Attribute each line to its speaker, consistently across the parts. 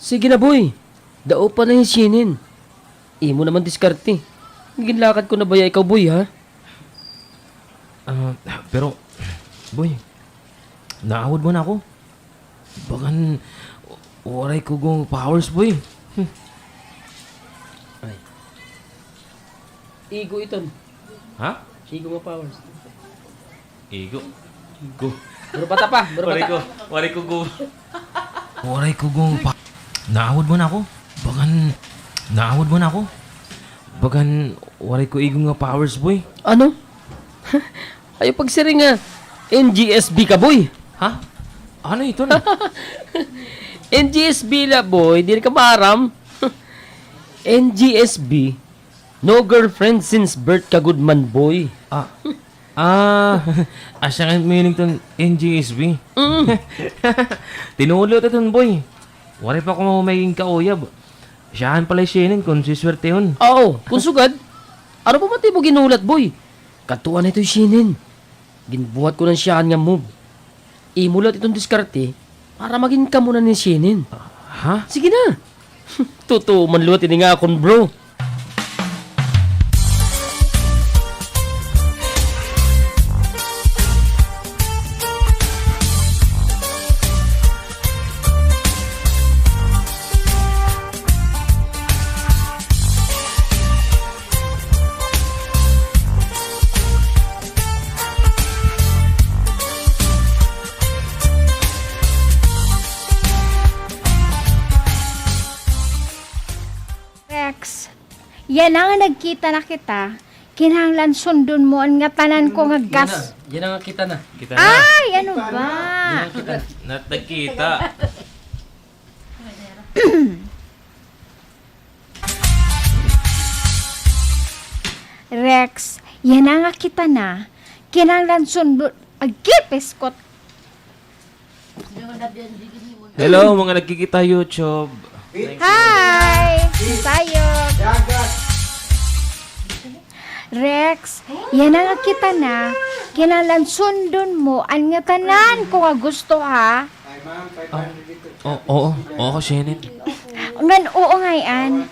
Speaker 1: Sige na, boy. Dao pa na yung sinin. Imo naman diskarte. Ginlakad ko na ba ya ikaw, boy, ha?
Speaker 2: Pero, boy, naawad mo na ako. Bagan, waray ko gong powers, boy.
Speaker 1: Ay. Igo iton.
Speaker 2: Ha?
Speaker 1: Igo mo powers.
Speaker 2: Igo. Go.
Speaker 1: Buro bata pa, buro
Speaker 2: Waray ko,
Speaker 1: bata.
Speaker 2: waray ko go. Waray ko gong naawad mo na ako. Bagan, naawad mo na ako. Bagan, waray ko igo nga powers, boy.
Speaker 1: Ano? Ayaw pagsiring nga. NGSB ka, boy.
Speaker 2: Ha? Ano ito na?
Speaker 1: NGSB la, boy. Di ka maaram. NGSB. No girlfriend since birth ka, good man, boy.
Speaker 2: Asya nga meaning ton NGSB.
Speaker 1: Mm.
Speaker 2: Tinulot ito, boy. Waray pa ko maging kauyab. Siyahan pala sinin kung siswerte yun.
Speaker 1: Oo, kung sugad. Ano pa mati mo ginulat, boy? Katuan na ito'y sinin. Ginbuhat ko ng siyaan nga move. Imulat itong diskarte para maging ka muna ni sinin.
Speaker 2: Ha?
Speaker 1: Sige na. Totoo, manluat ini nga akong bro.
Speaker 3: Rex, yan na nga nagkita na kita. Kinahanglan sundon mo ang nga tanan ko nga gas.
Speaker 1: Yan na nga kita na.
Speaker 2: Kita na.
Speaker 3: Ay, ano ba?
Speaker 2: Natagkita.
Speaker 3: Rex, yan na nga kita na. Kinahanglan sundon. Agipis ko.
Speaker 2: Hello, mga nagkikita YouTube.
Speaker 3: Hi! Sayog! Rex, yan na nga kita na. Kinahanglan sundon mo ang nga tanan ko nga gusto ha.
Speaker 2: Oo, Shannon.
Speaker 3: Ngan oo ngayon.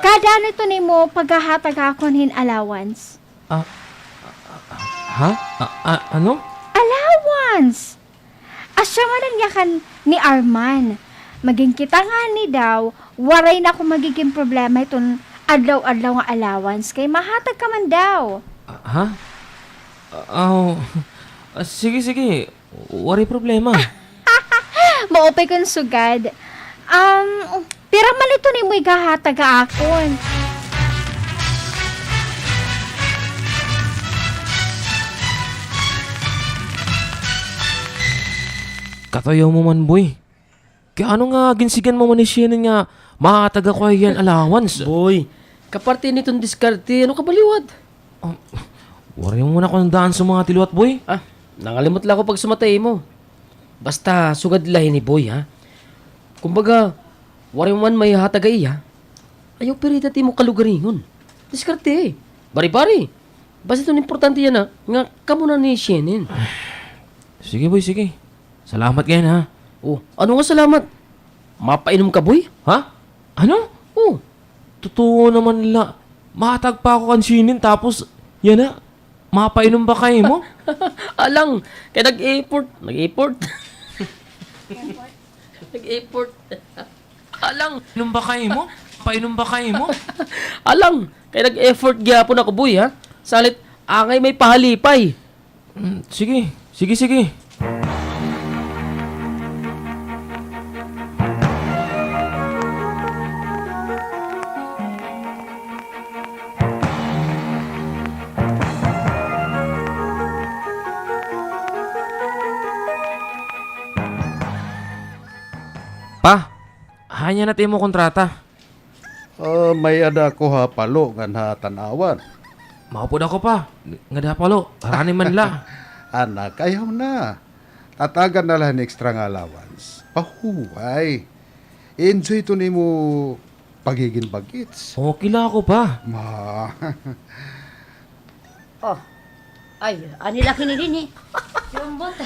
Speaker 3: Kada nito ni mo paghahatag akon hin allowance.
Speaker 2: Ha? Ano?
Speaker 3: Allowance! Asya nga nanyakan ni Arman. Maging kita nga ni daw, waray na kung magiging problema itong adlaw-adlaw nga allowance kay mahatag ka man daw.
Speaker 2: Ha? Sige. Wari problema.
Speaker 3: Maupay kong sugad. Pira man ito ni mo igahatag akon.
Speaker 2: Katayaw mo man, boy. Kaya ano nga ginsigan mo man ni Shannon nga makataga ko yan allowance?
Speaker 1: Boy, kaparte nitong diskarte, ano ka baliwad?
Speaker 2: Wari mo muna ko ng daan sa mga tiluat, boy.
Speaker 1: Nangalimot lang ako pag sumatay mo. Basta sugad lahi ni boy, ha? Kumbaga, wari man may hatagay, ha? Ayaw pirita ti mo kalugaringon. Diskarte, bari-bari. Basta itong importante yan, ha? Nga kamo na ni Shannon.
Speaker 2: Sige, boy, sige. Salamat kayo, ha?
Speaker 1: Oh, ano nga salamat? Mapainom ka, boy?
Speaker 2: Ha? Ano?
Speaker 1: Oh,
Speaker 2: Totoo naman nila. Matag pa ako kansinin tapos, yan na. Mapainom ba kayo mo?
Speaker 1: alang, kaya nag-airport. Nag-airport. Alang,
Speaker 2: Painom ba kayo mo? Painom ba kayo mo?
Speaker 1: alang, kaya nag-effort gyapon ako, boy, ha? Salit, angay may pahalipay.
Speaker 2: Sige. Pa, hanya natin mo kontrata.
Speaker 4: May ada ko ha palo nga tanawan.
Speaker 2: Maupod ako pa. Nga dapalo. Harani man la.
Speaker 4: Anak, ayaw na. Tatagan na lang extra nga allowance. Pahuway. Enjoy to ni mo pagiging bagits.
Speaker 2: Okay lang ako pa.
Speaker 4: Ma.
Speaker 5: Ay, anila kinili ni.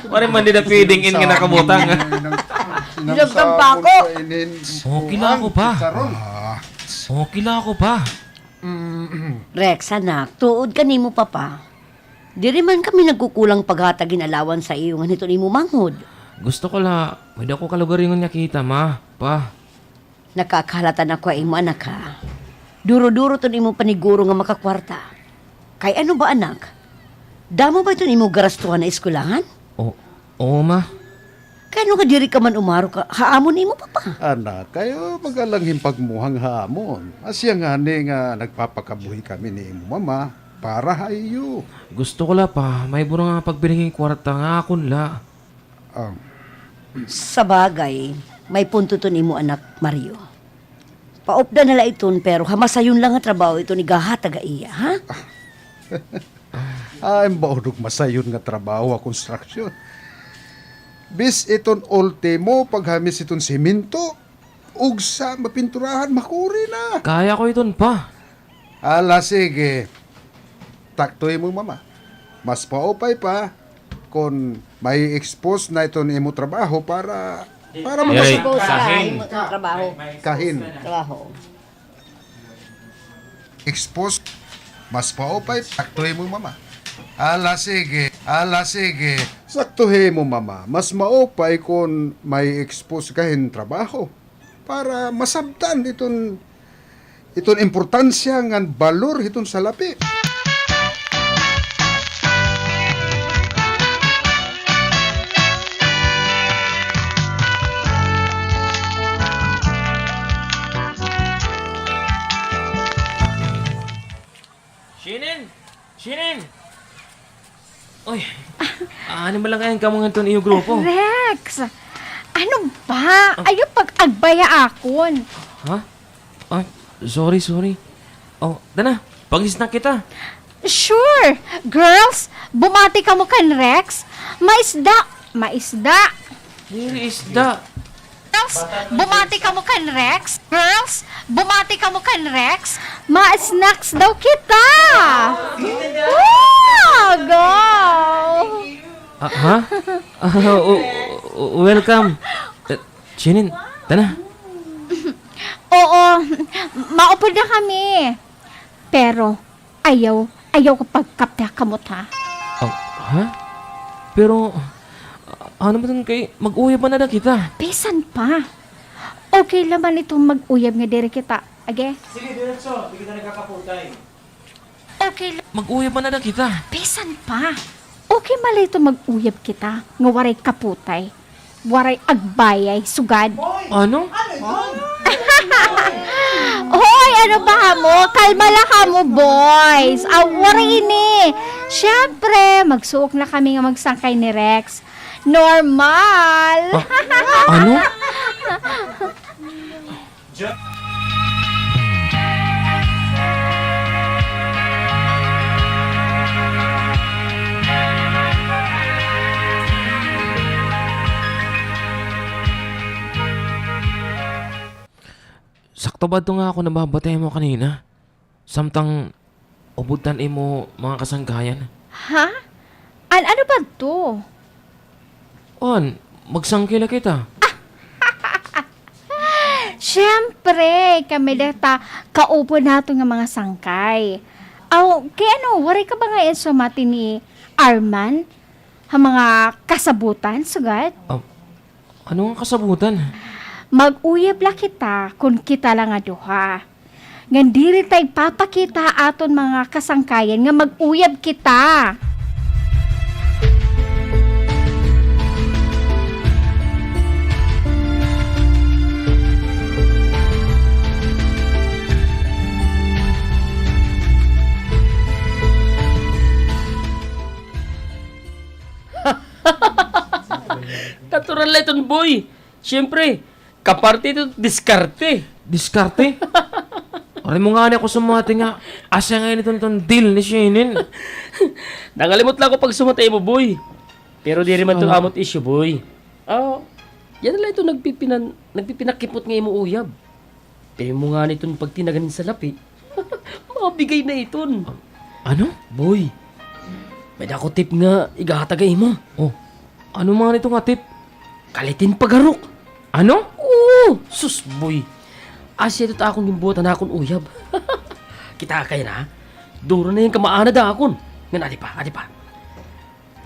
Speaker 2: Pare man di na feeding in nga nakabutang.
Speaker 5: Dinagdag pa ako.
Speaker 2: Okay lang ako pa. Okay lang ako pa.
Speaker 5: Rex, anak, tuod ka nimo papa. Diri man kami nagkukulang paghatagin alawan sa iyo nga nito nimo manghod.
Speaker 2: Gusto ko la, may dako kalugaringon nga kita, ma. Pa.
Speaker 5: Nakakahalatan ako ay mo anak ha. Duro-duro to nimo paniguro nga makakwarta. Kay ano ba anak? Damo ba ito nimo garastuhan na eskulahan?
Speaker 2: Oo, ma.
Speaker 5: Kano nga diri ka man umaro ka, haamon nimo papa.
Speaker 4: Anak, kayo magalang pagmuhang hamon. Asya nga ni nga nagpapakabuhi kami ni imo mama para hayo.
Speaker 2: Gusto ko la pa, may buro nga pagbilingin kwarta nga akon la.
Speaker 5: Sa bagay, may punto to nimo anak Mario. Paupda nala iton pero hamasayon lang nga trabaho ito ni gahataga iya, ha?
Speaker 4: Ay, baudog masayon nga trabaho a konstruksyon. Bis iton ultimo paghamis iton simento, ug sa mapinturahan makuri na.
Speaker 2: Kaya ko iton pa.
Speaker 4: Ala, sige. Taktoy mo, mama. Mas paupay pa kung may expose na iton imo trabaho para
Speaker 2: Yay.
Speaker 5: Suppose imo itong trabaho.
Speaker 4: kahin.
Speaker 5: Trabaho.
Speaker 4: Expose, mas paupay, taktoy mo, mama. Ala, sige. Saktuhin mo, mama. Mas maupay kung may expose kahin trabaho para masabtan iton importansya ng balor iton salapi.
Speaker 2: Shinin! Oy, ano ba lang kayang kamungan to iyo grupo?
Speaker 3: Rex, ano ba? Ayaw pag-agbaya akon.
Speaker 2: Ha? Ay, sorry. Oh, dana, pag-snack kita.
Speaker 3: Sure. Girls, bumati ka mo kan Rex. Maisda.
Speaker 2: Dili isda.
Speaker 3: Girls, bumati ka mo kan Rex. Girls, bumati ka mo kan Rex. Ma-snacks daw kita. Wow, go.
Speaker 2: Ha? Welcome. Shinin, dana.
Speaker 3: Oo, maupod na kami. Pero, ayaw ko pagkapta kamot ha.
Speaker 2: Oh, ha? Pero, ano ba dun kay mag-uyab man na kita?
Speaker 3: Pesan pa. Okay laman itong mag-uyab nga diri kita. Age?
Speaker 6: Sige, diretso. Hindi kita nagkakaputay.
Speaker 3: Okay
Speaker 2: Mag-uyab man na kita.
Speaker 3: Pesan pa. Okay malay ito mag-uyab kita. Nga waray kaputay. Waray agbayay, sugad.
Speaker 2: Ano?
Speaker 3: Hoy, ano ba mo? Kalma lang ka mo, boys. Waray ini. Siyempre, magsuok na kami nga magsangkay ni Rex. Normal.
Speaker 2: Ano? Sakto ba ito nga ako nababatay mo kanina? Samtang ubutan mo mga kasangkayan.
Speaker 3: Ha? Ano ba to?
Speaker 2: On, magsangkila kita.
Speaker 3: Siyempre, kami data kaupo nato nga mga sangkay. Kaya ano, waray ka ba nga yan sumati ni Arman? Ha mga kasabutan, sugad?
Speaker 2: Ano ang kasabutan?
Speaker 3: Mag-uyab la kita kung kita lang nga duha. Ngan diri tay papakita aton mga kasangkayan nga mag-uyab kita.
Speaker 1: Natural lang itong boy. Siyempre, kaparte ito, diskarte.
Speaker 2: Diskarte? Aray mo nga ako sumati nga. Asya nga itong deal ni Shinin.
Speaker 1: Nangalimot lang ako pag sumatay mo, boy. Pero di rin man itong amot issue, boy. Yan lang ito nagpipinakipot nga mo uyab. Pero mo nga nitong pag tinaganin sa lapi, mabigay na iton.
Speaker 2: Ano?
Speaker 1: Boy, may dako tip nga igahatagay mo.
Speaker 2: Oh, ano mga nito nga tip?
Speaker 1: Kalitin pagarok.
Speaker 2: Ano?
Speaker 1: Oo, sus boy. Asya ito akong gimbutan na akong uyab. Kita kayo na, duro na yung kamaana da akon. Nga adi pa.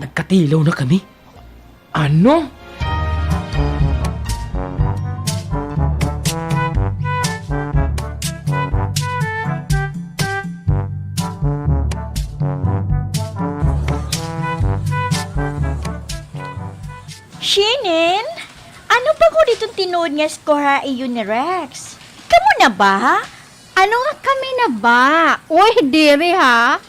Speaker 1: Nagkatilaw na kami.
Speaker 2: Ano?
Speaker 7: Shinin, ano ba ko ditong tinuod nga skora iyon ni Rex? Kamu na ba?
Speaker 3: Ano nga kami na ba? Uy, diri ha?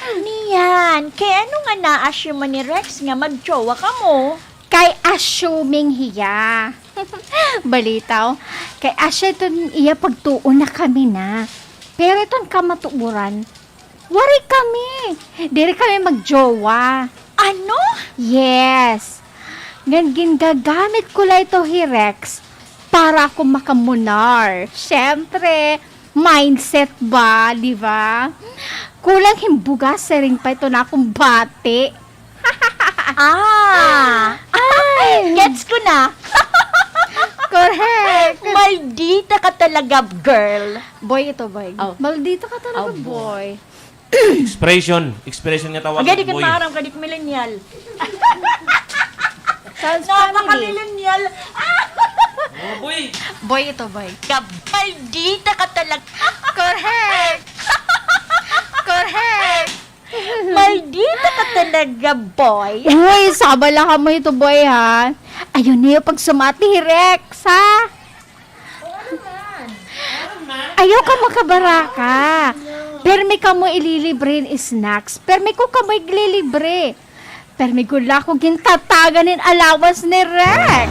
Speaker 7: Niyan, kaya ano nga na-assume ni Rex nga magjowa ka mo?
Speaker 3: Kay assuming hiya. Balitaw, kay asya ito iya pagtuon na kami na. Pero itong kamatuuran, wari kami. Diri kami magjowa.
Speaker 7: Ano?
Speaker 3: Yes. Ngan gagamit ko lang ito, Rex, para ako makamunar. Siyempre, mindset ba, di ba? Kulang himbuga sa ring pa ito na akong bati.
Speaker 7: Ay, gets ko na.
Speaker 3: Correct.
Speaker 7: Maldita ka talaga, girl.
Speaker 3: Boy, ito, boy.
Speaker 7: Oh.
Speaker 3: Maldito ka talaga,
Speaker 7: Oh,
Speaker 3: boy.
Speaker 2: Expression nga tawag
Speaker 7: Agad
Speaker 2: boy.
Speaker 7: ikan maram ka dik millennial.
Speaker 3: Sounds family.
Speaker 7: Napaka-millennial.
Speaker 2: Oh, boy.
Speaker 3: Boy, ito, boy.
Speaker 7: Maldita ka talaga.
Speaker 3: Correct. Correct.
Speaker 7: Maldita ka talaga, boy.
Speaker 3: Uy, sabala ka mo ito, boy, ha? Ayun niyo pag sumati, Rex, ha? Ayaw ka makabaraka. Permi ka mo ililibre in snacks. Permi ko ka mo ililibre. Permi ko lang ko gintatagan in allowance ni Rex.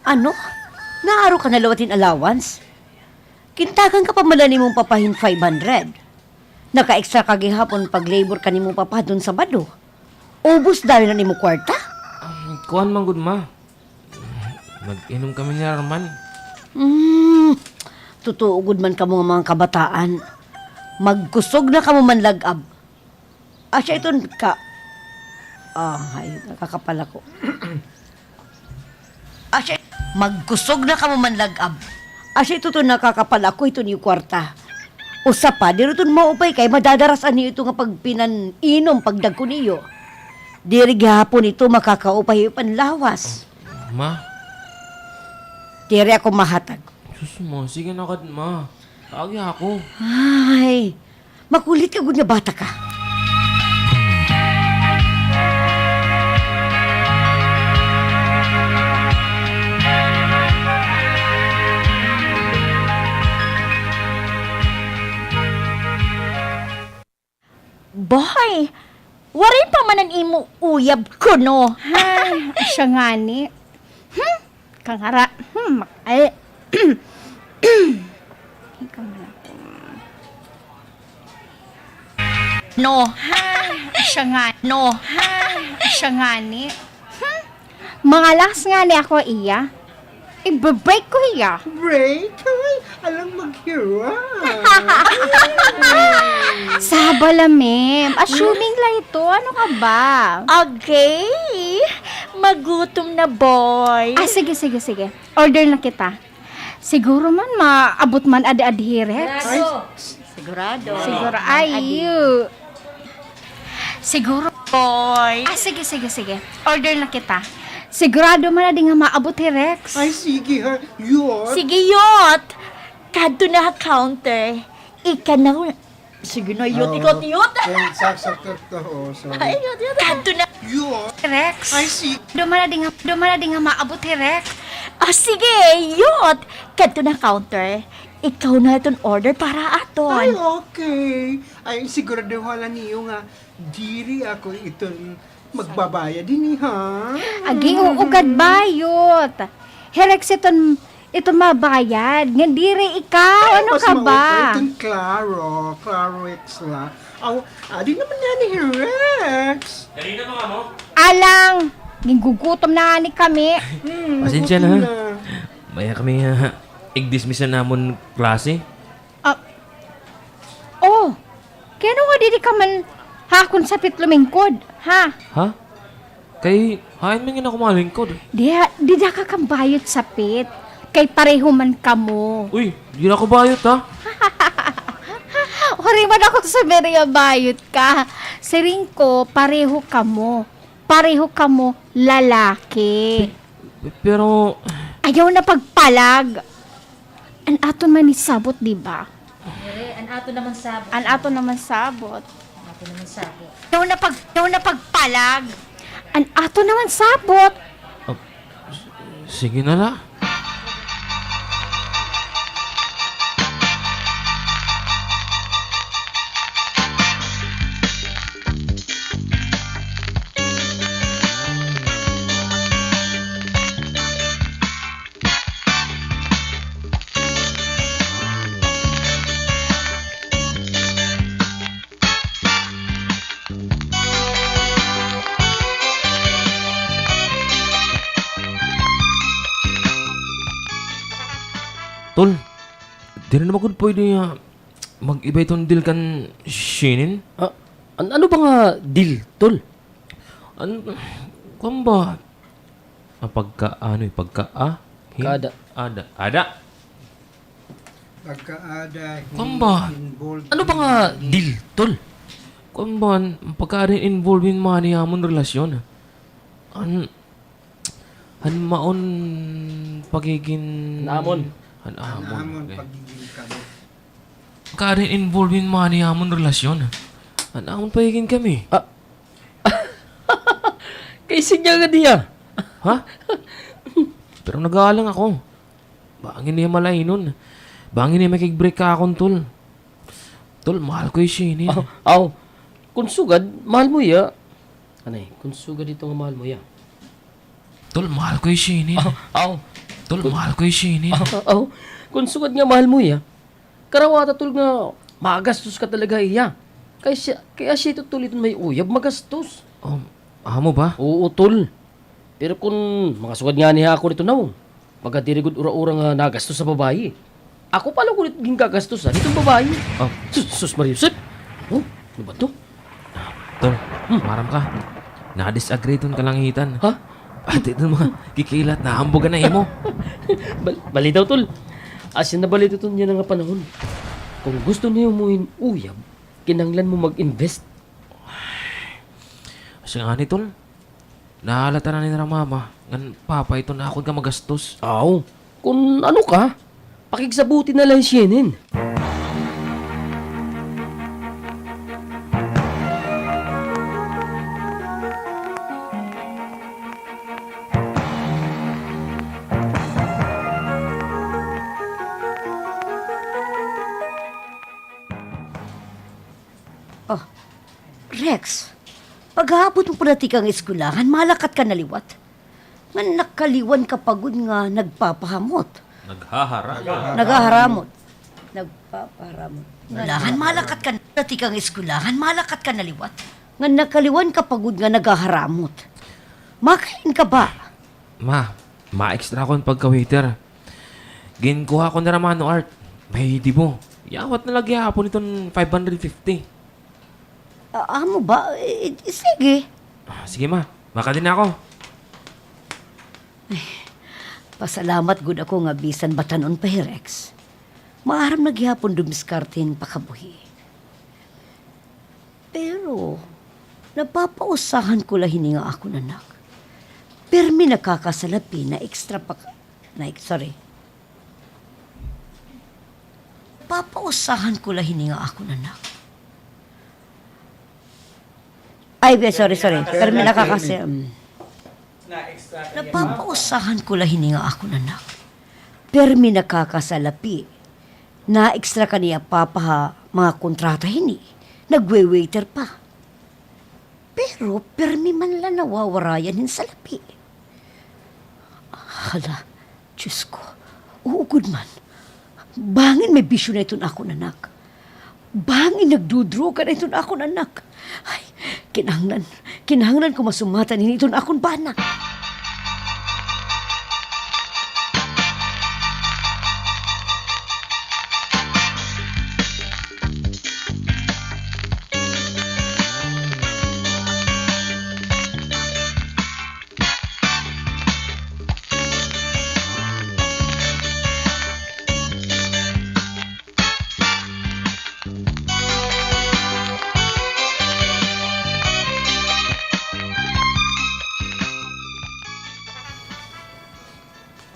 Speaker 5: Ano? Naaro ka na lawatin allowance? Kintagan ka pa malani mong papahin 500. Naka-extra ka gihapon pag labor ka ni mong papa dun sa bado. Ubus dahil na ni mo kwarta?
Speaker 2: Kuhan man gud ma. Nag-inom kami ni Arman.
Speaker 5: Totoo gud man ka mga kabataan. Magkusog na ka mo manlagab. Asya iton ka. Ay, nakakapala ko. Asya, magkusog na ka mo manlagab. Asya ito nakakapala ko ito ni kwarta. Usa pa, diruton maupay kay madadarasan niyo ito nga pagpinan-inom pagdagko niyo. Diri gihapon ito makakaupay panlawas.
Speaker 2: Ma,
Speaker 5: Diri ako mahatag.
Speaker 2: sus mo, sige na kad ma. Agi ako.
Speaker 5: Ay, makulit ka gud nga bata ka.
Speaker 7: Boy, warin pa man ang imo uyab ko, no?
Speaker 3: Ay, siya nga ni. Kangara. Ay. Ikaw na ako.
Speaker 7: No.
Speaker 3: Siya nga. No. Siya nga ni. Mga lakas nga ni ako iya. I-break ko iya.
Speaker 8: Break? Ay, alang mag-hira.
Speaker 3: Sabala, ma'am. Assuming lang ito. Ano ka ba?
Speaker 7: Okay. Magutom na, boy.
Speaker 3: Sige. Order na kita. Siguro man maabot man adi-adi, Rex.
Speaker 7: Sigurado.
Speaker 3: Siguro, ayu. Siguro,
Speaker 7: Boy.
Speaker 3: sige. Order na kita. Sigurado man adi nga maabot, Rex.
Speaker 8: Ay, sige ha. Yun.
Speaker 7: Sige, yot. Kadto na counter. Ika na. Sige na, yot. Ikot, yot.
Speaker 8: Saksak to. Oh, sorry.
Speaker 7: Ay, yot. Kadto na.
Speaker 8: Yun.
Speaker 3: Rex.
Speaker 8: Ay, sige.
Speaker 3: Duman adi nga maabot, Rex.
Speaker 7: Sige, yot. Kadto na counter. Ikaw na itong order para
Speaker 8: Ay,
Speaker 7: aton.
Speaker 8: okay. Ay, sigurado wala niyo nga. Diri ako itong magbabayad din ha.
Speaker 3: Agi uugad bayot. Rex iton ito mabayad. Nga diri ikaw, ano
Speaker 8: Mas
Speaker 3: ka ba?
Speaker 8: maupay itong Claro X la. Di naman yan ni Rex.
Speaker 2: Kanina pa nga mo?
Speaker 3: Alang, gigugutom na ni kami.
Speaker 2: Pasensya na, ha? Maya kami i-dismiss na namon klase.
Speaker 3: Oh, kaya nga didi ka man hakon sa pitlumingkod, ha?
Speaker 2: Ha? Kay, hain man yun ako malingkod.
Speaker 3: Di da ka kambayot sa pit. Kay pareho man kamo.
Speaker 2: Uy, di na ako bayot, ha?
Speaker 3: Hori man ako sa Maria bayot ka. Siring ko, pareho kamo. Pareho kamo lalaki.
Speaker 2: Pero,
Speaker 3: Ayaw na pagpalag. An aton man ni sabot, di ba?
Speaker 9: An ato naman sabot.
Speaker 3: An aton naman sabot.
Speaker 9: An ato naman sabot.
Speaker 3: Ayaw na pagpalag. An aton naman sabot.
Speaker 2: sige na la. Tol, di na naman kung pwede mag-iba itong deal kan Shinin.
Speaker 1: Ano ba nga deal, tol?
Speaker 2: Kung ba?
Speaker 1: Kada.
Speaker 2: Ada.
Speaker 8: Pagkaada,
Speaker 2: Kung ba?
Speaker 8: involved.
Speaker 1: Ano ba nga deal, tol?
Speaker 2: Kung ba? Pagka-rin involved in money hamon relasyon. An maon pagiging...
Speaker 1: Namon.
Speaker 8: Namon
Speaker 2: Okay.
Speaker 8: pagiging kami.
Speaker 2: Pagka-rin involved in money hamon relasyon. Amon pagiging kami.
Speaker 1: Kaysin niya nga diya.
Speaker 2: Ha? Pero nag-aalang ako. Bangin niya malay nun. Bangin niya makig-break ka akong tol. Tol, mahal ko yung Shinin.
Speaker 1: Aw, kung sugad, mahal mo ya. Anay, kung sugad ito nga mahal mo ya.
Speaker 2: Tol, mahal ko yung Shinin.
Speaker 1: Aw,
Speaker 2: Tol, mahal ko yung Shinin.
Speaker 1: aw, kung sugad nga mahal mo ya. Karawata tol nga, magastos ka talaga iya. Kaya siya tutulitin may uyab, magastos.
Speaker 2: Amo ba?
Speaker 1: Oo, tol. Pero kung mga sugad nga niya ako nito na, magadirigod ura-ura nga nagastos sa babae. Ako pala ko nito gagastos ha, nitong babae. Sus Maria Josep. Oh, ano ba to?
Speaker 2: Tol, maram ka. Na-disagree ton kalangitan.
Speaker 1: Ha?
Speaker 2: At ito mga kikilat na hambugan na imo.
Speaker 1: Balitaw tol. Asin na balito to niya nga panahon. Kung gusto niyo umuhin uyab, kinanglan mo mag-invest.
Speaker 2: Siya nga ni tol. Nahalata na ni mama. Ngan papa ito na ako ka magastos.
Speaker 1: Aw, kung ano ka, pakigsabuti na lang siyenin.
Speaker 5: Rex, paghapon mo pala tikang eskulahan, malakat ka naliwat. Nga nakaliwan ka pagod nga nagpapahamot. Nagaharamot. Nagpapaharamot. Lahan malakat ka na tikang eskulahan, malakat ka naliwat. Nga nakaliwan ka pagod nga nagaharamot. Makain ka ba?
Speaker 2: Ma, ma-extra ko yung pagka-waiter. Ginkuha ko na naman no art. May dibo. Yawat na lagi hapon itong 550.
Speaker 5: Amo ba? Sige.
Speaker 2: Sige ma, maka din ako.
Speaker 5: Pasalamat gud ako nga bisan batanon pa Rex. Maaram naghihapon dumiskartin pakabuhi. Pero, napapausahan ko lahin nga ako nanak. Permi nakakasalapi na extra pa... Papausahan ko lahin nga ako nanak. Ay, sorry. Permi Napapausahan ko lahin nga ako nanak. Permi nakakasalapi na extra kaniya papaha mga kontrata hini. Nagwe-waiter pa. Pero permi man lang nawawarayan hin sa lapi. Hala, Diyos ko, Oo, good man. Bangin may bisyo na itong akong anak. Bangin nagdudruga na itong akong anak. Ay, kinahanglan ko masumatan ini itong akong bana.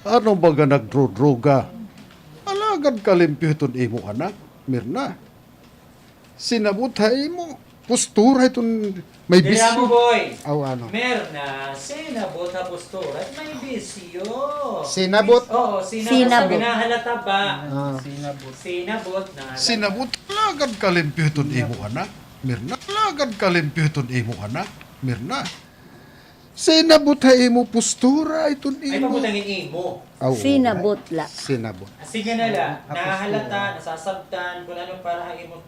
Speaker 4: Ano ba nga nagdrodroga? Alagad kalimpyo iton imo anak, Mirna. Sinabutay mo. Postura iton may
Speaker 6: Kaya
Speaker 4: bisyo.
Speaker 6: mo, boy.
Speaker 4: Aw, ano?
Speaker 6: Merna, sinabot na postura at may bisyo.
Speaker 8: Sinabot?
Speaker 6: Oo,
Speaker 5: Sinabot.
Speaker 6: Binahalata ba?
Speaker 8: Sinabot.
Speaker 6: Sinabot na.
Speaker 4: Sinabut. Alagad kalimpyo iton imo anak, Mirna. Alagad kalimpyo iton imo anak, Mirna. Sinabutay mo postura iton
Speaker 6: Ay,
Speaker 4: imo.
Speaker 6: pabutangin imo.
Speaker 4: Aw,
Speaker 5: Sinabutla.
Speaker 4: Sinabot.
Speaker 6: Sige na la, nahalata, nasasabtan, kung ano para hangin mo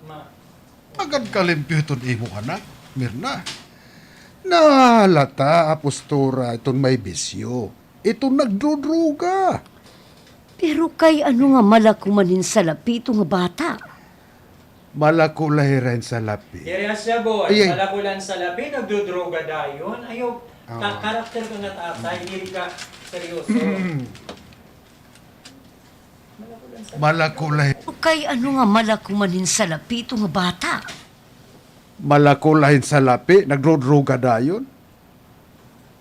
Speaker 4: Agad kalimpyo iton imo anak, Mirna. Nahalata postura iton may bisyo. Iton nagdrodroga.
Speaker 5: Pero kay ano nga malakumanin sa lapito nga bata?
Speaker 4: Malakulay rin sa lapi.
Speaker 6: Kaya siya, boy,
Speaker 4: Ay, ay.
Speaker 6: malabulan sa labi, nagdodroga dayon. Ayaw, karakter ko na tatay, hindi ka seryoso.
Speaker 4: Malakulay.
Speaker 5: Pero kay ano nga malakumanin sa lapito nga bata?
Speaker 4: Malakulahin sa lapi, nagdrodroga dayon.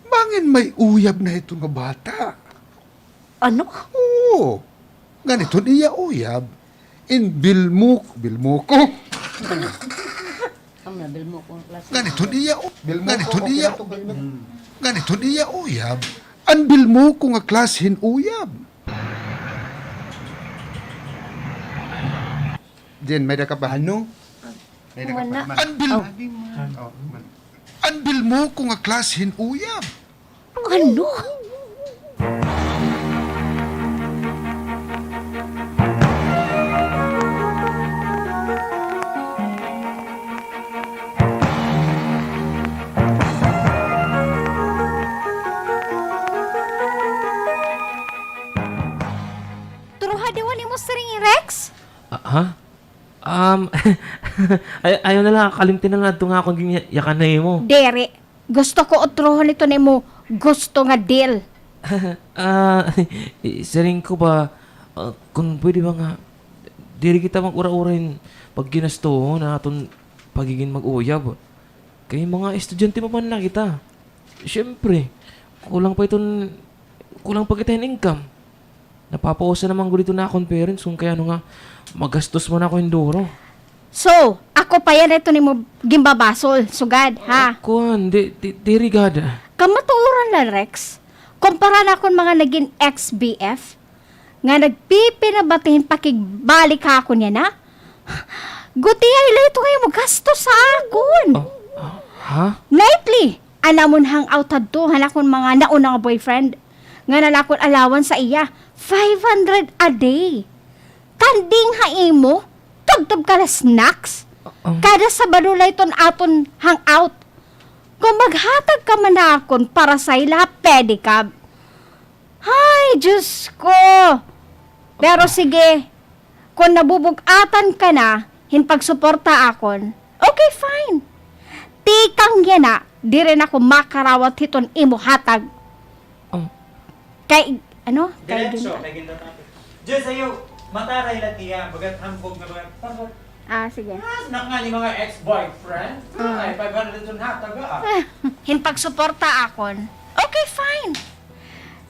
Speaker 4: Bangin may uyab na ito nga bata.
Speaker 5: Ano?
Speaker 4: Oo. Ganito niya uyab. In bilmuk, bilmuko. Ganito niya, ganito niya uyab. An bilmuko nga klasin uyab. Jen, may ka ba? Ano? May ka
Speaker 5: Wala.
Speaker 4: pa? An bilmuko nga klasin uyab.
Speaker 5: Ano?
Speaker 3: Turuha diwan mo sa ring Rex?
Speaker 2: Ha? Ayaw na lang, kalimtin na lang ito nga akong yakan na mo.
Speaker 3: Dere, gusto ko utruhan ito ni mo. Gusto nga deal.
Speaker 2: Saring ko ba, kung pwede ba nga, diri kita mag-ura-urain pag ginasto na aton pagiging mag-uyab. Kaya mga estudyante pa man na kita. Siyempre, kulang pa kita yung income. Napapausa naman ko dito na akong parents kung kaya ano nga, magastos mo na ako yung duro.
Speaker 3: So, ako pa yan ito ni mo gimbabasol. Sugad, ha?
Speaker 2: Kuhan, di rigada.
Speaker 3: Kamatuuran na, Rex. Kumpara na akong mga naging ex-BF nga nagpipinabatihin pakigbalik ka ako niya na. Guti ay ito kayo mo gasto sa akon.
Speaker 2: Ha?
Speaker 3: Nightly, anamon hang out hadtuhan akong mga nauna nga boyfriend. Nga nalakon alawan sa iya, 500 a day. Tanding haimo, tugtog ka na snacks. Kada Sabado lang iton aton hangout. Kung maghatag ka man na akon para sa ila, pedicab. Ay, Diyos ko. Pero sige, kung nabubugatan ka na, hinpagsuporta akon, okay, fine. Tikang yan na, di rin ako makarawat hiton imo hatag. Kay, ano? Kay
Speaker 6: Diretso, may ginto natin. Diyos sa'yo, mataray lang niya, bagat hambog na bagat.
Speaker 3: Sige.
Speaker 6: Nak nga ni mga ex-boyfriend. Ay, 500 yung hatag
Speaker 3: Hinpagsuporta akon, okay, fine.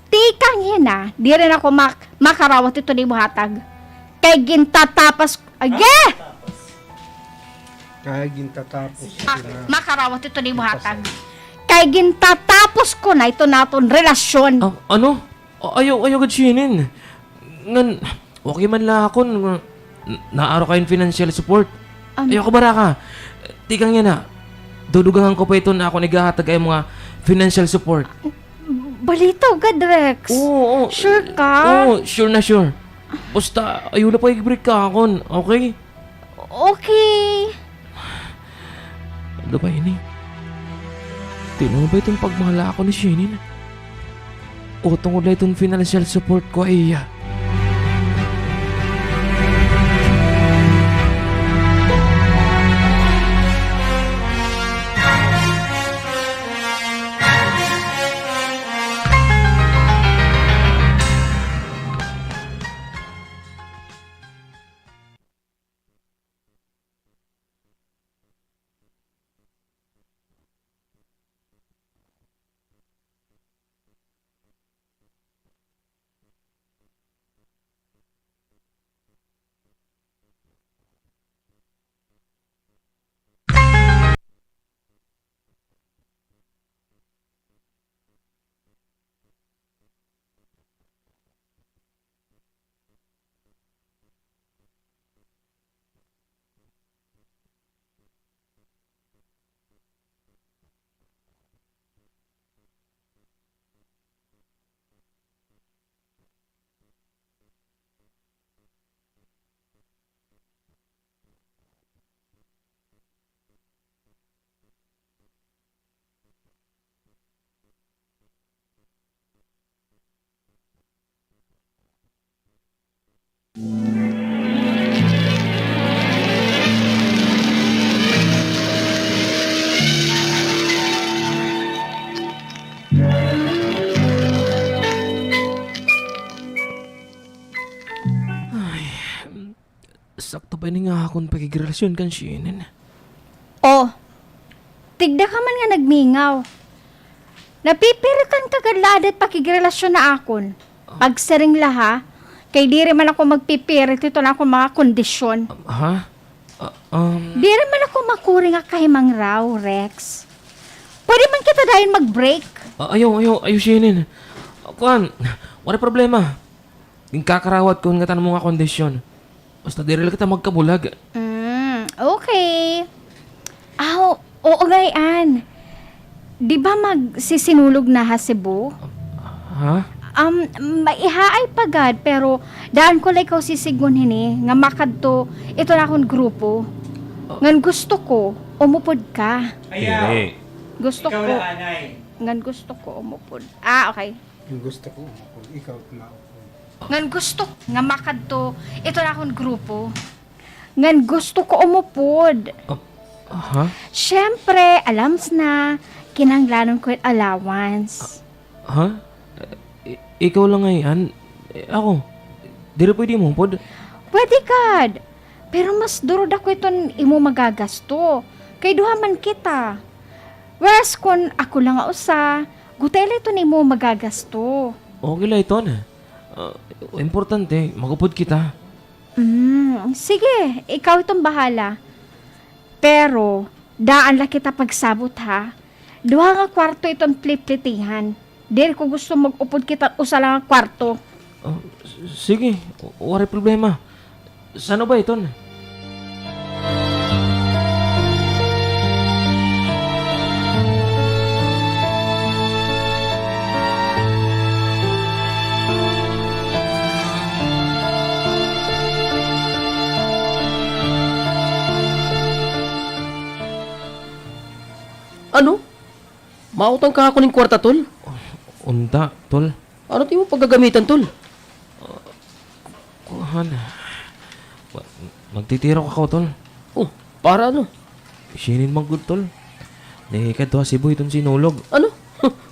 Speaker 3: Tikang yan na, di rin ako makarawat ito ni mo hatag. Kay gintatapas,
Speaker 8: Kaya gintatapos
Speaker 3: makarawat ito ni mo hatag. Kay gintatapos ko na ito naton relasyon.
Speaker 2: Ano? Ayaw gatsinin. Ngan, okay man lang ako, naaro kayong financial support. Ayaw ka baraka. Tikang yan na. Dudugangan ko pa ito na ako naghahatag ay mga financial support.
Speaker 3: Balitaw gad, Rex.
Speaker 2: Oo.
Speaker 3: Sure ka?
Speaker 2: Oo, sure na sure. Basta, ayaw na pa i-break ka akon, okay?
Speaker 3: Okay.
Speaker 2: Ano ba yun eh? Tinong ba itong pagmahala ako ni Shinin? O tungkol na itong financial support ko ay iya? Sakto ba ni nga akong pagigrelasyon kan Shinin?
Speaker 3: Oh, tigda ka man nga nagmingaw. Napipiritan ka gadladat pakigrelasyon na akon. Pagsaring laha, kay diri man ako magpipirit ito na akong mga kondisyon.
Speaker 2: Ha?
Speaker 3: Diri man ako makuri nga kahimang raw, Rex. Pwede man kita dahil mag-break.
Speaker 2: Ayaw Shinin. Kuan, wala problema. Yung kakarawat ko nga tanong mo nga kondisyon. Basta di rin kita magkabulag.
Speaker 3: Okay. Oo gayan. Di ba magsisinulog na ha Cebu?
Speaker 2: Ha?
Speaker 3: Maihaay pagad, pero daan ko like ko sisigon hini, nga makadto, ito na akong grupo. Ngan gusto ko, umupod ka.
Speaker 6: Ayaw.
Speaker 3: Gusto
Speaker 6: Ikaw
Speaker 3: ko,
Speaker 6: na, anay.
Speaker 3: ngan gusto ko, umupod. Okay.
Speaker 4: Yung gusto ko, ikaw na.
Speaker 3: Ngan gusto nga makadto, ito na akong grupo. Ngan gusto ko umupod.
Speaker 2: Ha?
Speaker 3: Siyempre, alams na, kinanglanon ko yung allowance.
Speaker 2: Ha? Ikaw lang ngayon? Ako? Di rin pwede mo, pod?
Speaker 3: Pwede kad. Pero mas durod ako iton imo magagasto. Kay duha man kita. Whereas kung ako lang nga usa, gutela ito imo magagasto.
Speaker 2: Okay lang ito na. Importante, magupod kita.
Speaker 3: Sige, ikaw itong bahala. Pero, daan lang kita pagsabot ha. Duha nga kwarto itong flip-flitihan. Dili ko gusto mag-upod kita usa lang nga kwarto.
Speaker 2: Sige, wala problema. Saan ba ito?
Speaker 1: Ano? Mautang ka ako ng kwarta, tol?
Speaker 2: Unta, tol.
Speaker 1: Ano ti mo paggagamitan, tol?
Speaker 2: Kuhan. Magtitiro ka ko, tol.
Speaker 1: Oh, para ano?
Speaker 2: Isinin mag-good, tol. Nakikad to si Boy itong sinulog.
Speaker 1: Ano?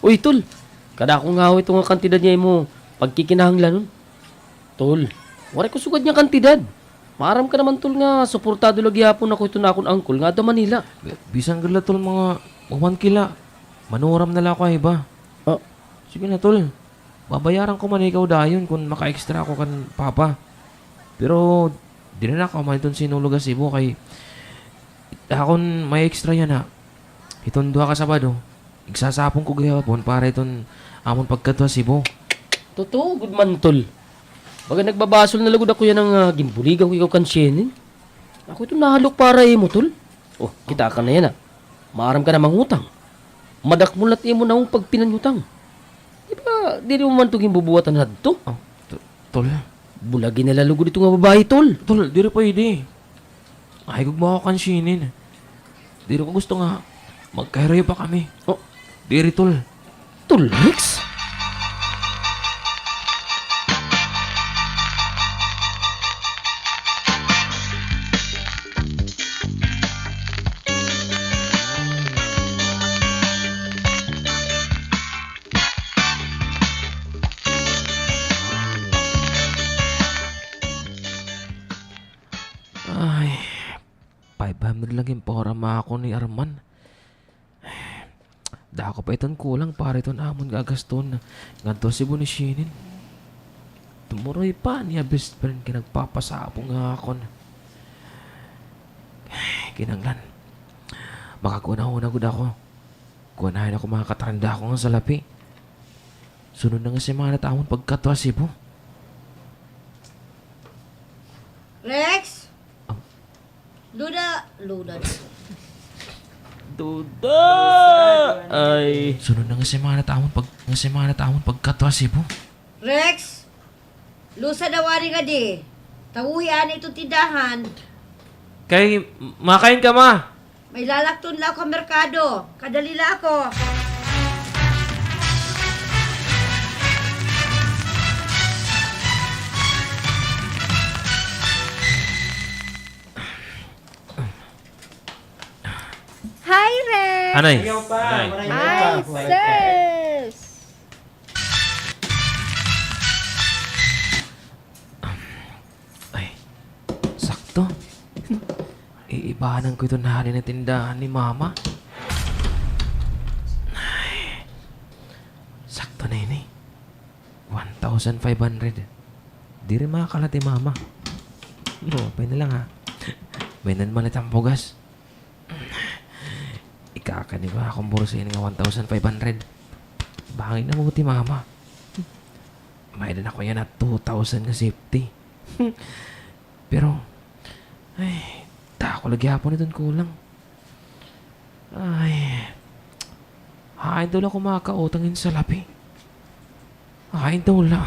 Speaker 1: Uy, tol. Kada akong ngaw ito nga kantidad niya mo. Pagkikinahanglan nun. Tol, wala ko sugad niya kantidad. Maram ka naman, tol, nga suportado lagi hapon ako ito na akong angkol nga do Manila.
Speaker 2: Bisang gala, tol, mga 1 kila. Manuram na lang ako iba.
Speaker 1: Ah,
Speaker 2: Sige na, tol. Babayaran ko man ikaw dayon kung maka-extra ako kan papa. Pero, di na ako man itong sinulog sa Cebu kay akon may extra yan ha. Itong 2 ka Sabado. Igsasapong ko gayapon para itong amon pagkatwa Cebu.
Speaker 1: totoo, good man, tol. Baga nagbabasol na lagod ako yan ng gimbuligaw ikaw kansyenin. Ako ito nahalok para mo, tol. Oh, kita ka na yan Maram ka na mangutang. Madakmulat mo na akong pagpinanyutang. Di ba, di mo man itong bubuwatan na ito.
Speaker 2: Oh, tol.
Speaker 1: Bulagin nila lugod ito nga babae, tol.
Speaker 2: Tol, di rin pwede. Ay, kung mo ako kansinin. Di rin ko gusto nga. Magkahiray pa kami.
Speaker 1: Oh,
Speaker 2: Di rin, tol.
Speaker 1: tol, Rex?
Speaker 2: Ay, 500 lang yung porama ako ni Arman. Dako pa iton kulang para iton amon gagaston. Nganto si Bonishinin. Tumuroy pa niya best friend kinagpapasapong nga akon. Kinanglan. Makakunahuna gud ako. Kunahin ako makakatranda ako nga sa lapi. Sunod na nga semana taon pagkatwa Cebu.
Speaker 5: Rex? Luda.
Speaker 2: Duda! Ay. Sunod na nga semana taon pagkatwa Cebu.
Speaker 5: Rex? Lusa na wari nga di. Tawuhian itong tindahan.
Speaker 2: Kay, makain ka ma.
Speaker 5: May lalakton lang ako merkado. Kadalila ako.
Speaker 3: Hi, Rex!
Speaker 2: Anay.
Speaker 6: Ayaw pa.
Speaker 2: Anay.
Speaker 6: Maraming
Speaker 3: Hi,
Speaker 6: pa.
Speaker 3: sis!
Speaker 2: Ay, sakto. Iibahanan ko ito na halin na tindahan ni Mama. Ay, sakto na yun eh. 1,500. Di rin makakalat ni Mama. No, pwede na lang ha. Benan malit ang pugas. Ikakani ba akong bursayin nga 1,500. Bangin na mo ti Mama. May din ako yan at 2,000 na safety. Pero, ay, tako lagi hapon itong kulang. Ay, hain daw lang kumakautangin sa lapi. Hain daw lang.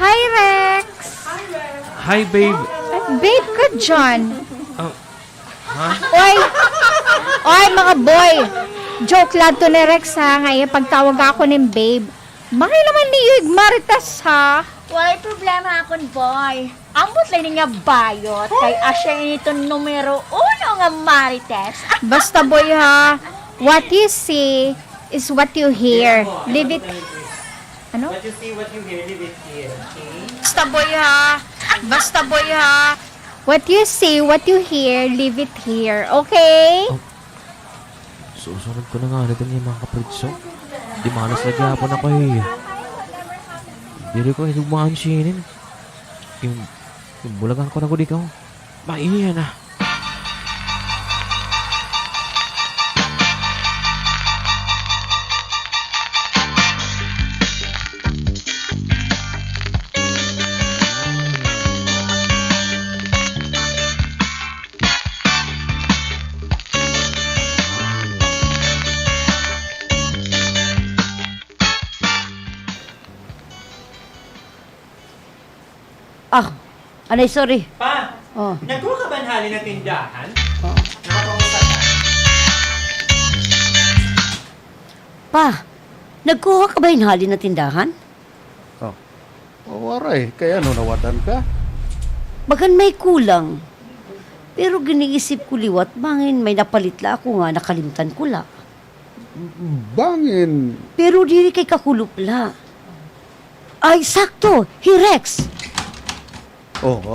Speaker 3: Hi, Rex!
Speaker 2: Hi, babe.
Speaker 3: Babe ka dyan.
Speaker 2: Ha?
Speaker 3: Oy, mga boy. Joke lang to ni Rex ha. Ngayon, pagtawag ako ng babe. Bakit naman ni Yug Maritas ha?
Speaker 7: Wala problema akon, boy. Ambot lang nga bayot. Kay asya ito numero 1 nga Marites.
Speaker 3: Basta boy ha. What you see is what you hear. Leave it. Ano?
Speaker 6: What you see, what you hear, leave it here. Okay?
Speaker 3: Basta boy ha. Basta boy ha. What you see, what you hear, leave it here. Okay?
Speaker 2: Susunod ko na nga nito niya mga kapritso. Di malas lagi hapon ako eh. Dili ko hinugmaan sinin. Yung bulagan ko na ko di ka. Maiya na.
Speaker 5: Ah, anay, sorry.
Speaker 6: Pa,
Speaker 5: Oh.
Speaker 6: nagkuha ka ba ng hali na tindahan?
Speaker 5: Oh.
Speaker 6: Nakapamusta ka?
Speaker 5: Pa, nagkuha ka ba yung hali na tindahan?
Speaker 4: Waray, kaya ano nawadan ka?
Speaker 5: Bagan may kulang. Pero giniisip ko liwat, bangin may napalitla ako nga, nakalimutan ko la.
Speaker 4: Bangin.
Speaker 5: Pero diri kay kakulupla. Ay, sakto! Rex!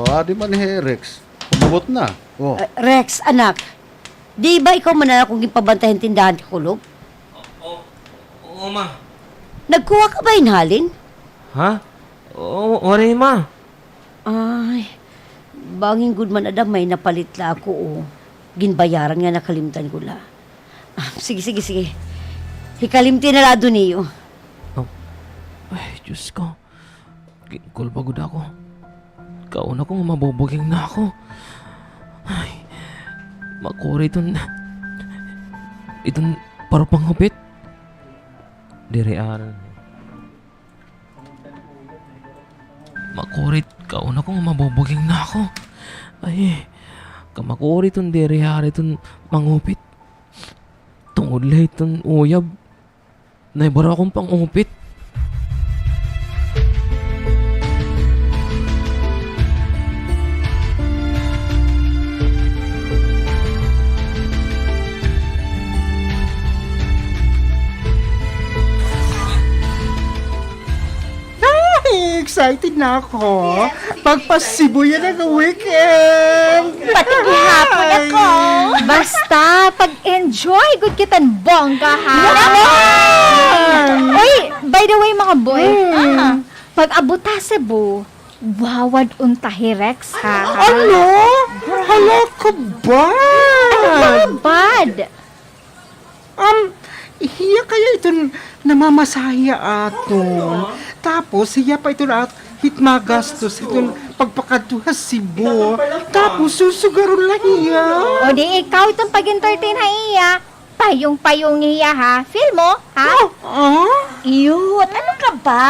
Speaker 4: Adi man Rex. Umabot na.
Speaker 5: Rex, anak. Di ba ikaw man na akong gipabantayan tindahan ti kulop?
Speaker 2: Oo, ma.
Speaker 5: Nagkuha ka ba inhalin?
Speaker 2: Ha? Oo, oray, ma.
Speaker 5: Ay, banging good man adam may napalit la ako o ginbayaran nga nakalimtan ko la. Sige. Hikalimti na lado niyo.
Speaker 2: Ay, Diyos ko. Ginkol pagod ako. Kauna kong mabubuging na ako. Ay, makuri itong parupang hupit. Direaran. Makurit, kauna kong mabubuging na ako. Ay, kamakuri itong direaran itong mangupit. Tungod lahat itong uyab. Naibara akong pangupit.
Speaker 8: Ay, excited na ako. Pagpasibuyan na ng weekend.
Speaker 7: Pati gihapon ako.
Speaker 3: Basta, pag-enjoy, good kitan bongga, ha? Uy, by the way, mga boy, pag-abot ta Cebu, wawad untahi Rex, ha?
Speaker 8: Ano? Hala ka ba?
Speaker 3: Bad.
Speaker 8: Hiya kaya ito namamasaya aton. Tapos, hiya pa ito na hitmagastos ito pagpakaduha Cebu. Tapos, susugaron lang hiya.
Speaker 3: O di ikaw itong pag-entertain ha iya. Payong-payong iya ha. Feel mo, ha?
Speaker 7: Iyot, ano ka ba?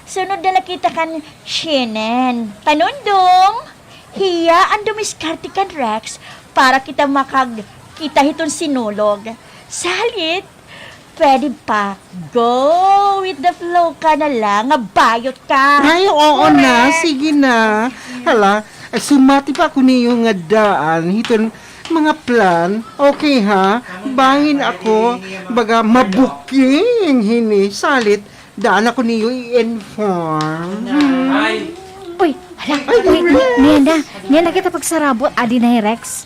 Speaker 7: Sunod na nakita kan Shinen. Tanundong, hiya ang dumiskarte kan Rex para kita makagkita hiton sinulog. Salit, pwede pa, go with the flow ka na lang, nga bayot ka.
Speaker 8: Ay, oo na. Sige na. Hala, ay sumati pa ako niyo nga daan. Hiton mga plan. Okay ha? Bangin ako. Baga mabuking hini. Salit, daan ako niyo i-inform.
Speaker 3: Uy, hala, niyan na kita pagsarabot, adi na Rex.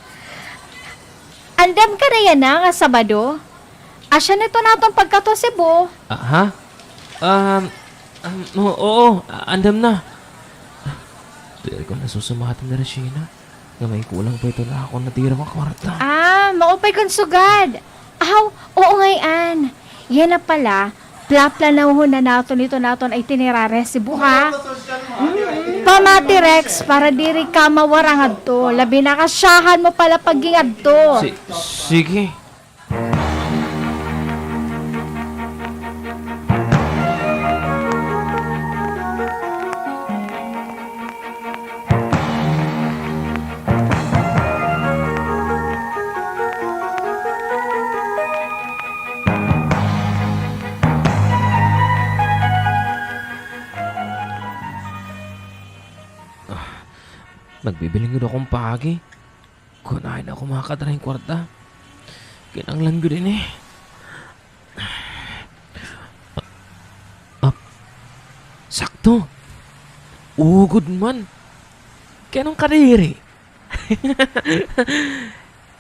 Speaker 3: Andam ka na yan na nga Sabado. Asya nito naton pagkato Cebu.
Speaker 2: Ha? Oo, andam na. Dahil ko nasusumatan na Rashina. Nga may kulang pa ito na ako natira mga kwarta.
Speaker 3: Maupay kong sugad. Oo ngayon. Yan na pala, plaplanawon na naton ito naton ay tinirare Cebu ha. Pamati Rex, para diri ka mawarangad to. Labi na kasyahan mo pala pagingad to.
Speaker 2: Sige. Nagbibiling ko akong pagi. Kunahin ako makakadrahin kwarta. Kinanglan ko din eh. Sakto. Ugod man. Kanong kadiri.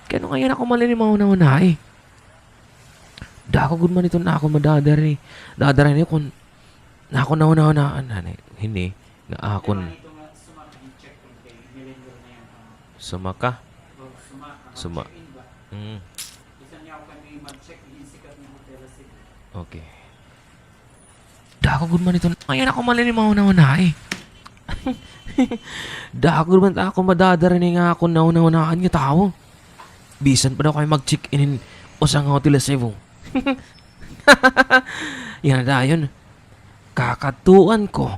Speaker 2: Kanong ngayon ako malinimaw na una eh. Dako gud man ito na ako madadari. Dadari niyo kung na ako na hindi na akon. Sumaka. Okay. Dako gud man ito. Ngayon ako malinimaw na una eh. Dako gud man ako madadari nga ako na unaan nga tao. Bisan pa daw kayo mag-check-in usang hotel sa Cebu. Yan na yun. Kakatuan ko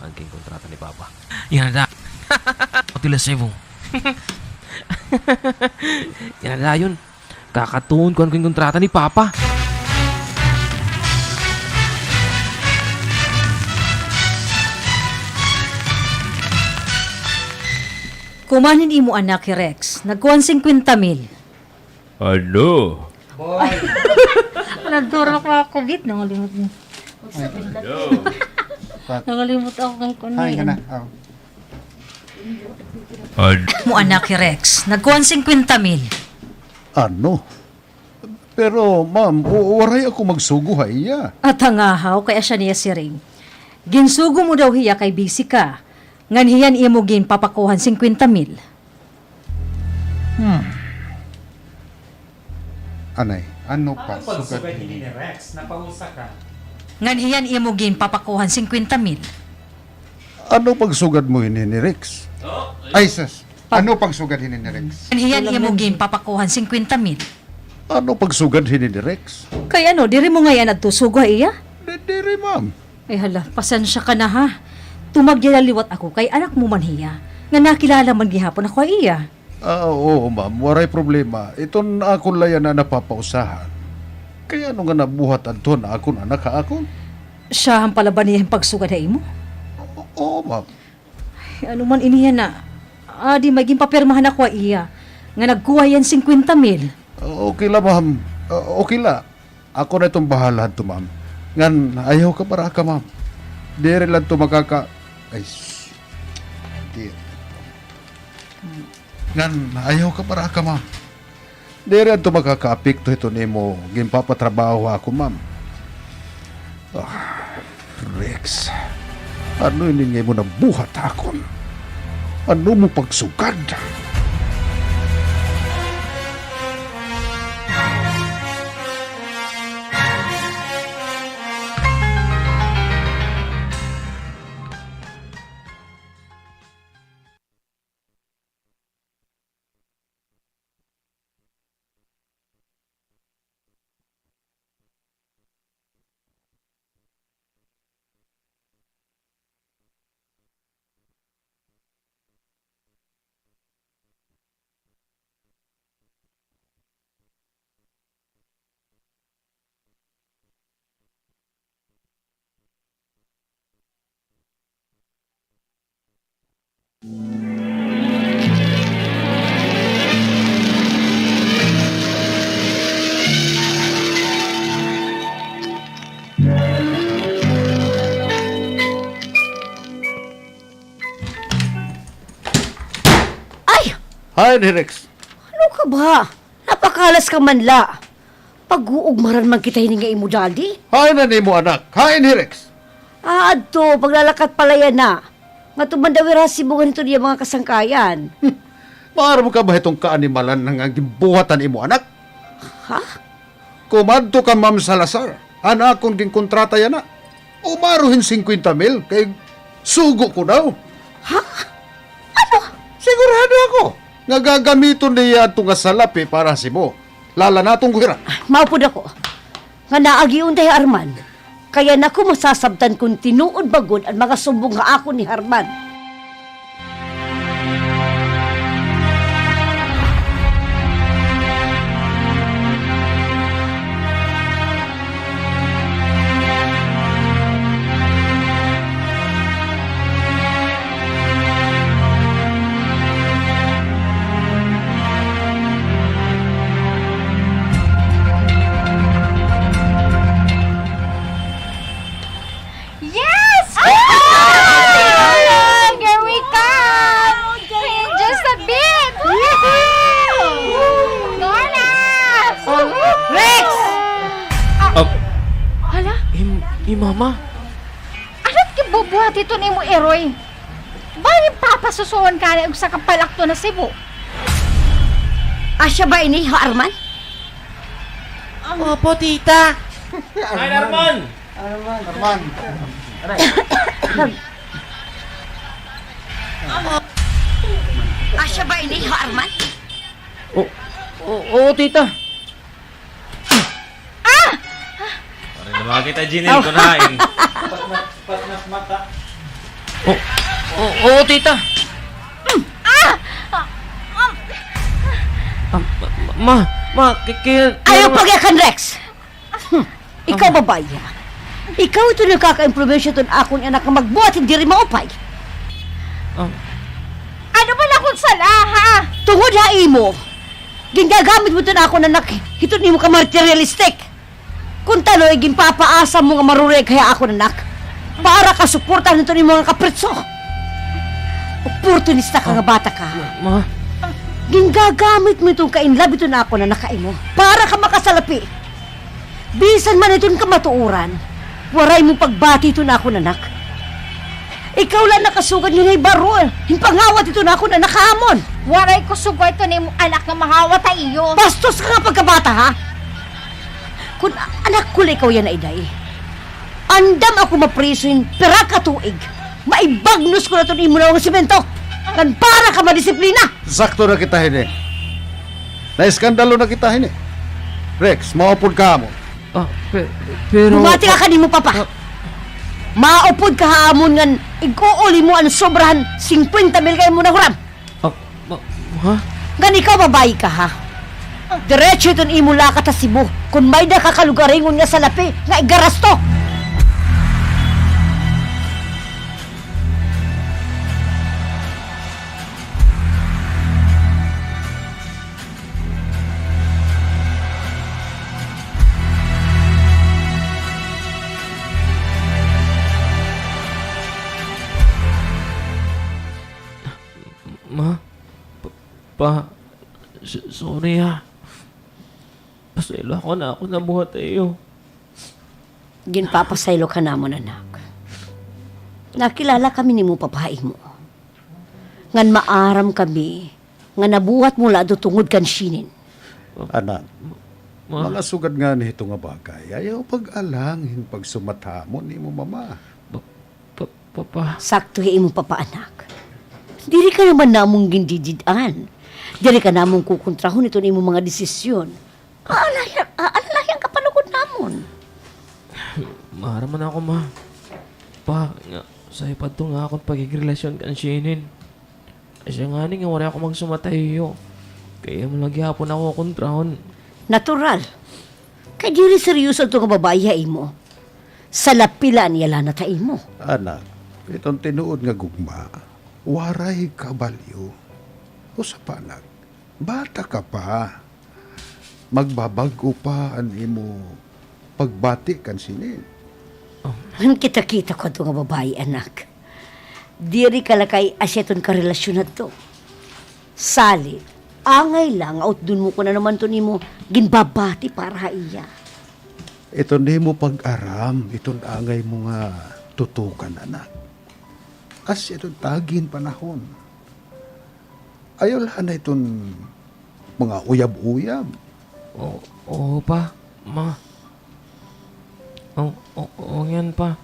Speaker 2: ang king kontrata ni Papa. Yan na. Hotel Cebu. Yan na yun. Kakatuon ko ang king kontrata ni Papa.
Speaker 9: Kumanin imo anak ni Rex. Nagkuhan 50,000.
Speaker 6: Ano?
Speaker 9: Nagdura ko ako bit. Nangalimot mo. Nangalimot ako kang kunin.
Speaker 4: Hay ka na.
Speaker 9: Mo anak ni Rex. Nagkuhan 50,000.
Speaker 4: Ano? Pero, ma'am, waray ako magsugo ha iya.
Speaker 9: At hangahaw kaya siya niya si Ring. Ginsugo mo daw hiya kay busy ka. Ngan hiyan imo gin papakuhan 50,000.
Speaker 4: Anay, ano pa?
Speaker 6: Ang
Speaker 4: Sugad
Speaker 6: pagsugat
Speaker 4: hini.
Speaker 6: ni Rex, napausa ka.
Speaker 9: Ngan hiyan imo gin papakuhan 50,000.
Speaker 4: Ano pagsugad mo hini ni Rex? Ay, sus. Ano pagsugad hini ni Rex?
Speaker 9: Ngan hiyan imo gin papakuhan 50,000.
Speaker 4: Ano pagsugad hini ni Rex?
Speaker 9: Kay ano, diri mo ngayon at tusugo iya?
Speaker 4: Diri, ma'am.
Speaker 9: Ay hala, pasensya ka na ha. Tumagyalaliwat ako kay anak mo man hiya. Nga nakilala man gihapon ako iya.
Speaker 4: Oo, ma'am. Waray problema. Iton akon layan na napapausahan. Kaya ano nga nabuhat adto na akon anak ka akon?
Speaker 9: Siya ang palaban niya yung pagsugad na imo.
Speaker 4: Oo, ma'am.
Speaker 9: Ay, ano man iniya na. Di maging papirmahan ako iya. Nga nagkuha yan 50,000.
Speaker 4: Okay la, ma'am. Okay la. Ako na itong bahala to, ma'am. Ngan, ayaw ka para ka, ma'am. Dire lang to makaka... Ay, di. Ngan, ayaw ka para ka, ma'am. Dire lang to makaka-apekto ito ni mo. Gimpapatrabaho ako, ma'am. Rex, ano iningay mo na buhat akon? Ano mo pagsugad? Hi, ni Rex.
Speaker 5: Ano ka ba? Napakalas ka manla. Pag-uugmaran man kita hininga imo daddy.
Speaker 4: Hi na ni mo, anak. Hi, ni Rex.
Speaker 5: Adto, paglalakat pala yan na. Nga tumandawira si mo ganito niya mga kasangkayan.
Speaker 4: Maaari mo ka ba itong kaanimalan ng ang gibuhatan imo, anak?
Speaker 5: Ha?
Speaker 4: Kumadto ka, Ma'am Salazar. Anak kong ging kontrata yan na. Umaruhin 50,000 kay sugo ko daw.
Speaker 5: Ha? Ano?
Speaker 4: Sigurado ako. Nga gagamiton niya ito nga salapi para si mo. Lala na itong guhira.
Speaker 5: Maupod ako. Nga naagiun tayo Arman. Kaya naku masasabtan kung tinuod bagod ang mga sumbong nga ako ni Harman.
Speaker 3: Yes! Here we come! In just a bit! Lorna!
Speaker 5: Rex!
Speaker 3: Hala,
Speaker 2: Mama?
Speaker 3: anong kibubuhat ito ni mo, Eroy? Bakit papasusuan ka na sa kapalakto na Cebu?
Speaker 5: Asya ba ini, ha Arman?
Speaker 2: Opo, tita. Hi, Arman!
Speaker 4: Arman.
Speaker 5: Asya ba ini, ha Arman?
Speaker 1: Oo, tita.
Speaker 2: Parang naman kita, Jinil, kunain.
Speaker 6: Patnas mata.
Speaker 1: Oo, tita. Kaya...
Speaker 5: Ayaw pagyakan, Rex! Ikaw babaya. Ikaw ito nakaka-impluensya ito akong anak na magbuhat hindi rin maupay.
Speaker 3: Ano ba na kung sala, ha?
Speaker 5: Tungod ha imo. Gingagamit mo ito na ako anak. Ito ni mo ka materialistic. Kung taloy, ginpapaasa mo nga marureg kaya ako anak. Para ka suportahan ito ni mga kapritso. Opportunista ka nga bata ka.
Speaker 1: Ma,
Speaker 5: Gingagamit mo itong kainlab ito na ako na nakaimo. Para ka makasalapi. Bisan man itong kamatuuran. Waray mo pagbati ito na ako nanak. Ikaw lang nakasugad nga ngay baro. Himpangawat ito na ako na nakaamon.
Speaker 3: Waray ko sugay to ni anak nga mahawat iyo.
Speaker 5: Bastos ka nga pagkabata, ha? Kung anak ko ikaw yan na iday, andam ako maprisoin pera ka tuig. Maibagnos ko na ito ni mo na ang simento. Kan para ka madisiplina.
Speaker 4: Sakto na kita hini. Naiskandalo na kita hini. Rex, maupod ka mo.
Speaker 2: Pero...
Speaker 5: Bumati ka kanimo, papa. Maupod ka haamon ngan iguuli mo ang sobrahan 50 mil kayo mo na huram.
Speaker 2: Ha?
Speaker 5: Gan ikaw babae ka, ha? Diretso itong imula ka ta Cebu. Kung may da kakalugaringon nga sa lapi, nga igaras to.
Speaker 2: Ma? Sorry ha. Pasaylo ako na ako nabuhat iyo.
Speaker 5: Ginpapasaylo ka namon, anak. Nakilala kami ni mo, papahay mo. Ngan maaram kami, nga nabuhat mo lado tungod kan sinin.
Speaker 4: Anak, mga sugad nga ni ito nga bagay. Ayaw pag-alangin pag sumatamon ni mo mama.
Speaker 2: Papa.
Speaker 5: Sakto mo, papa, anak. Diri ka naman namong gindididan. Diri ka namong kukontrahon ito ni mo mga desisyon. Alalayan ka palugod namon.
Speaker 2: Maharaman ako, ma. Pa, nga, sa ipad to nga akong pagigrelasyon kan sinin. Asya nga nga wala ako magsumatay iyo. Kaya mo lagyapon ako kontrahon.
Speaker 5: Natural. Kay diri seryoso ito nga babae mo. Sa lapilan yala na tayo mo.
Speaker 4: Anak, itong tinuod nga gugma, waray kabalyo. O sa panak, bata ka pa. Magbabago pa ang imo pagbati kan sinin.
Speaker 5: Kita-kita ko ito nga babae, anak. Diri kalakay asyeton ka relasyon na to. Sali, angay lang, out dun mo ko na naman to ni mo, ginbabati para iya.
Speaker 4: Ito di mo pag-aram, itong angay mo nga tutukan, anak. As itong tagin panahon. Ayaw lang na itong mga uyab-uyab.
Speaker 2: Oo pa, ma. Oo yan pa.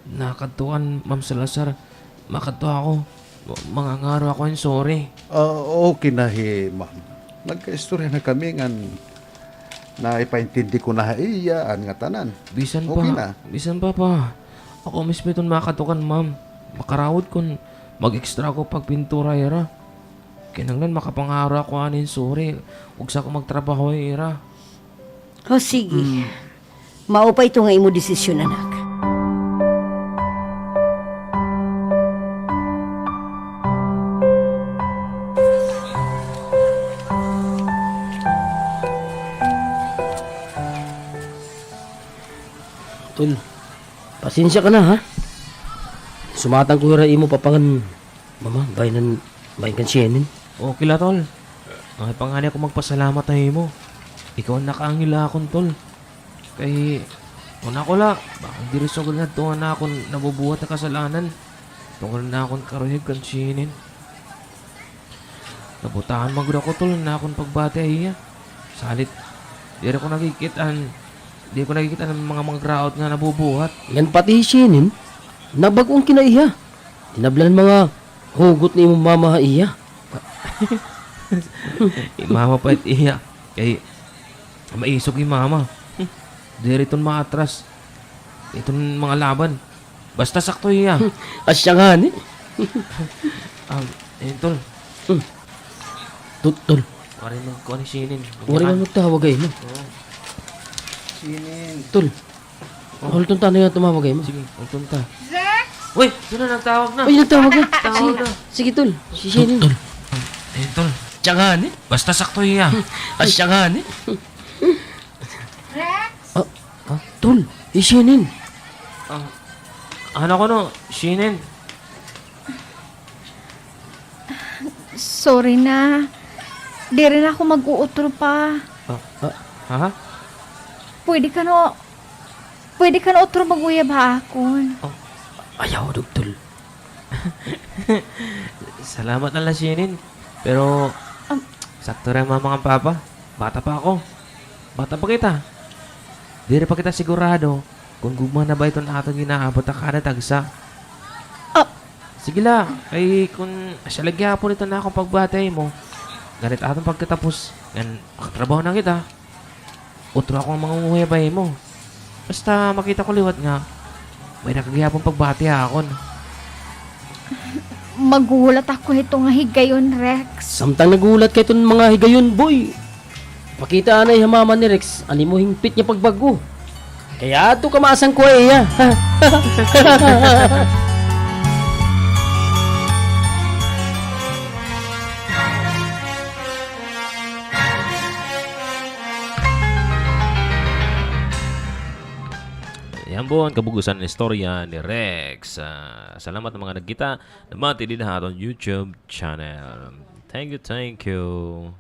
Speaker 2: Nakatuan, Ma'am Salazar. Makatu ako. Mga ngaro ako yung sorry.
Speaker 4: Okay na ma'am. Nagka-istorya na kami nga na ipaintindi ko na iyaan nga tanan.
Speaker 2: Bisan
Speaker 4: Okay
Speaker 2: pa.
Speaker 4: na.
Speaker 2: Bisan pa pa. Ako mismo itong makatukan, ma'am. Makarawad kung mag-extra ko pag pintura ira. Kinanglan makapangaro ako anin sorry. Huwag sa ako magtrabaho ira.
Speaker 5: O sige. Maupay ito nga imo desisyon, anak.
Speaker 1: Tol, pasensya ka na ha. Sumatang ko rin imo papangan. Mama, bayan kan siyenin.
Speaker 2: Okay la, tol. Ay pangani ako magpasalamat tayo mo. Ikaw ang nakaangila akong, tol. Kay, una ko la, baka di rin sugol na tungan na akong nabubuhat na kasalanan. Tungkol na akong karuhig kan sinin. Nabutahan magod ako, tol, na akong pagbati ay iya. Salit, di rin ko nakikitaan. Di ko nakikita ng mga crowd nga nabubuhat.
Speaker 1: Yan pati siyenin, nabagong kinaiya. Inablan mga hugot ni imong mama iya.
Speaker 2: Mama pa iya. Kay, maisog yung mama. Di rin itong maatras. Itong mga laban. Basta sakto iya.
Speaker 1: Asya nga ni.
Speaker 2: Tol.
Speaker 1: Tol,
Speaker 2: Wari magkuha ni Sinin.
Speaker 1: wala nga magtawag ay mo. Tol, hold on tanay nga tumawag ay mo.
Speaker 2: Sige, magpunta. Uy, doon na nagtawag na.
Speaker 1: Ay, nagtawag na.
Speaker 2: Tawag na.
Speaker 1: Sige, tol. Si siyenin.
Speaker 2: Tol.
Speaker 1: Asya nga ni.
Speaker 2: Basta sakto iya.
Speaker 1: Asya nga ni. Tol, siyenin.
Speaker 2: Ano ko no, Sinin?
Speaker 3: Sorry na. Di rin ako mag-uutro pa.
Speaker 2: Ha?
Speaker 3: Pwede ka na utro mag-uyab ha akon.
Speaker 1: Ayaw, tol.
Speaker 2: Salamat na lasinin. Pero, sakto rin mama ang papa. Bata pa ako. Bata pa kita. Di rin pa kita sigurado kung gumana ba itong atong ginaabot ang kada tagsa. Sige lang, kay kung asyalagya po nito na akong pagbatay mo, ganit atong pagkatapos, yan, makatrabaho na kita. Utro akong mga umuhiyabay mo. Basta makita ko liwat nga, may nakagyapong pagbati akon.
Speaker 3: Magulat ako ito nga higayon, Rex.
Speaker 1: Samtang nagulat kay itong mga higayon, boy. Pakita na hamaman ni Rex, ani mo hingpit niya pagbago. Kaya ito kamasang ko iya.
Speaker 2: Yan po ang kabugusan ng istorya ni Rex. Salamat ng mga nagkita. Namati din ha on YouTube channel. Thank you.